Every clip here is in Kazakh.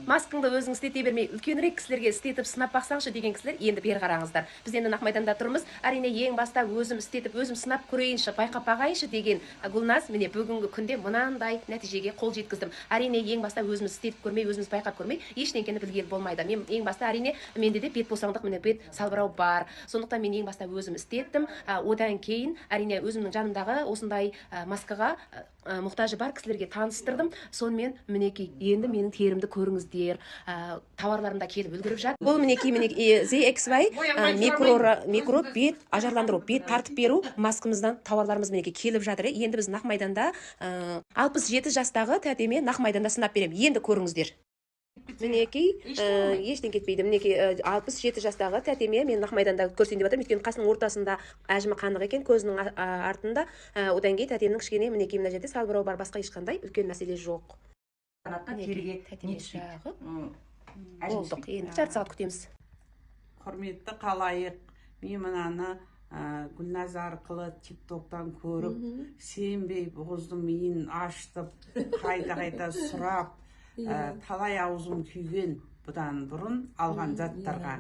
маскаңды өзің істете бермей үлкенірек кісілерге істетіп сынап бақсаңшы деген кісілер енді бері қараңыздар. Біз енді Ақмайданда тұрмыз. Әрине ең баста өзім істетіп, өзім сынап көрейінші, байқап бағайыншы деген Гүлназ міне бүгінгі күнде мынандай нәтижеге қол жеткіздім. Әрине ең баста өзіміз істетіп көрмей, өзіміз байқап көрмей ештеңені білген болмайды. Мен ең баста әрине менде де бет босаңдық, міне бет салбырау бар. Сондықтан мен ең баста өзім істеттім. Одан кейін әрине өзімнің жанымдағы осындай маскаға мұқтажы бар кісілерге таныстырдым. Сонымен мінекей енді менің терімді көріңіздер. Тауарларымда келіп үлгеріп жатыр. Бұл мінекей ZXY микро бет ажарландыру, бет тартып беру маскамыздан тауарларымыз мінекей келіп жатыр. Енді біз Ақмайданда 67 жастағы тәтеме Ақмайданда сынап беремін. Енді көріңіздер. Мінекей ештен кетпейді. Мінекей 67 жастағы тәтеме мен Ақмайданда көрсетейін деп жатырмын. Өйткені қасының ортасында әжімі қанық екен, көзінің артында. Одан кейін тәтемнің кішкене мінекей мына жерде салбырау бар, басқа ешқандай үлкен мәселе жоқ. Тәтеме жағып болдық. Енді жарты сағат күтеміз. Құрметті қалайық, мен мынаны Гүлназ арқылы тиктоктан көріп, сенбей бұғыздың миын аштып, қайта сұрап, талай аузым күйген бұдан бұрын алған заттарға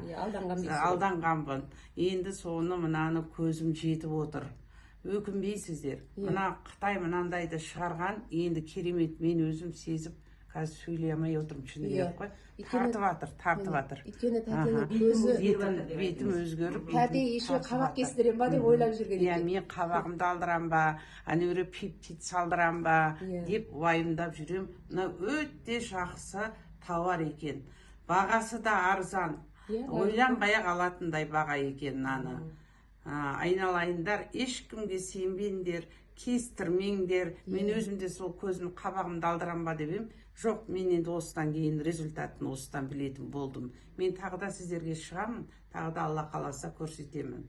алданғанбын. Енді соны мынаны көзім жетіп отыр. Өкінбейсіздер. Мына Қытай мынандайды шығарған, енді керемет, мен өзім сезіп, қазір сөйлей алмай отырмын, шыны қой. Тартып жатыр. Өйткені тәтенің көзі бетім өзгеріп, тәте еші қабақ кестірем ба деп ойлап жүрген екен. Мен қабағымды алдырам ба, әнеуре пептид салдырам ба деп уайымдап жүрем. Мына өте жақсы тауар екен. Бағасы да арзан. Ойланбай алатындай баға екен мынаны. Айналайындар, ешкімге сенбеңдер, кестірмеңдер. Мен өзімде сол көзім қабағымды алдырам ба деп ем. Жоқ, мен енді осыдан кейін результатын осыдан білетін болдым. Мен тағы да сіздерге шығамын, тағы да Алла қаласа көрсетемін.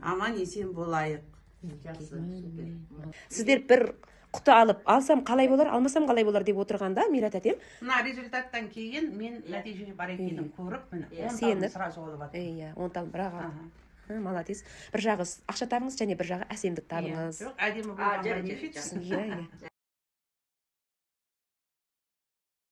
Аман есен болайық. Сіздер бір құты алсам қалай болар, алмасам қалай болар деп отырғанда, Мира тәтем. Мына результаттан кейін мен нәтиже бар екенін көріп, міне 10 сразу алып жатырмын. 10 тал бірақ. Молодец. Бір жағы ақша табыңыз, және бір жағы әсемдік табыңыз. Жоқ, әдемі болғанға не жетсін.